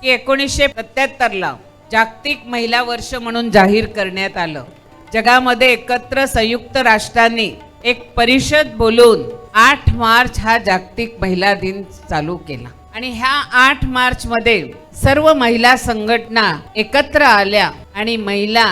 की 1977ला जागतिक महिला वर्ष म्हणून जाहीर करण्यात आलं। जगामध्ये एकत्र संयुक्त राष्ट्रांनी एक परिषद बोलून 8 मार्च हा जागतिक महिला दिन चालू केला आणि ह्या 8 मार्च मध्ये सर्व महिला संघटना एकत्र आल्या आणि महिला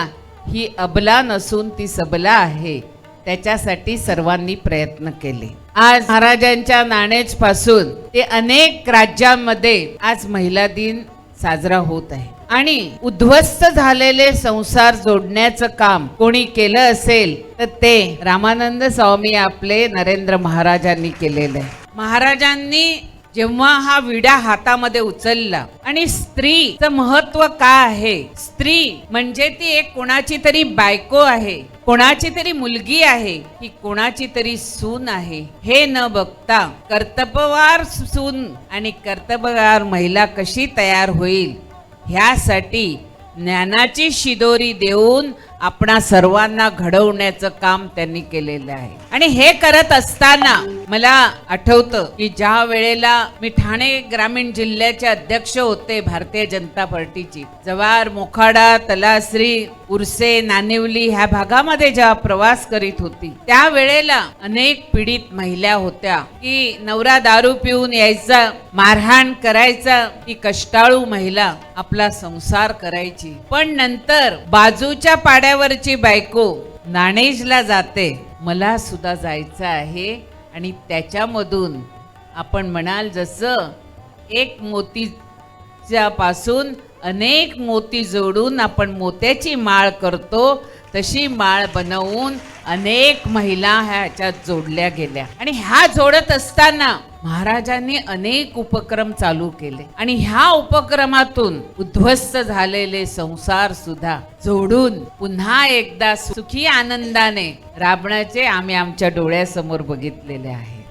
ही अबला नसून ती सबला आहे त्याच्यासाठी सर्वांनी प्रयत्न केले। आज महाराजांच्या नाणेच पासून ते अनेक राज्यांमध्ये आज महिला दिन साजरा होत आहे आणि उद्ध्वस्त झालेले संसार जोडण्याचं काम कोणी केलं असेल तर ते रामानंद स्वामी आपले नरेंद्र महाराजांनी केलेलं आहे। महाराजांनी जेव्हा हा विडा हातामध्ये उचलला आणि स्त्रीचं महत्व काय आहे, स्त्री म्हणजे ती एक कोणाची तरी बायको आहे, कोणाची तरी मुलगी आहे, की कोणाची तरी सून आहे, हे न बघता कर्तव्यवार सून आणि कर्तव्यवार महिला कशी तयार होईल ह्यासाठी ज्ञानाची शिदोरी देऊन आपणा सर्वांना घडवण्याचं काम त्यांनी केलेलं आहे। आणि हे करत असताना मला आठवतं की ज्या वेळेला मी ठाणे ग्रामीण जिल्ह्याचे अध्यक्ष होते भारतीय जनता पार्टीची, जव्हार, मोखाडा, तलासरी, उर्से, नानिवली ह्या भागामध्ये जेव्हा प्रवास करीत होती त्या वेळेला अनेक पीडित महिला होत्या की नवरा दारू पिऊन यायचा, मारहाण करायचा, ती कष्टाळू महिला आपला संसार करायची, पण नंतर बाजूच्या पाड्यावरची बायको नाणेजला जाते, मला सुद्धा जायचं आहे आणि त्याच्यामधून आपण म्हणाल जसं एक मोतीच्या पासून अनेक मोती जोडून आपण मोत्याची माळ करतो तशी माळ बनवून अनेक महिला ह्याच्यात जोडल्या गेल्या। आणि ह्या जोडत असताना महाराजांनी अनेक उपक्रम चालू केले आणि ह्या उपक्रमातून उद्ध्वस्त झालेले संसार सुद्धा जोडून पुन्हा एकदा सुखी आनंदाने राबण्याचे आम्ही आमच्या डोळ्यासमोर बघितलेले आहे।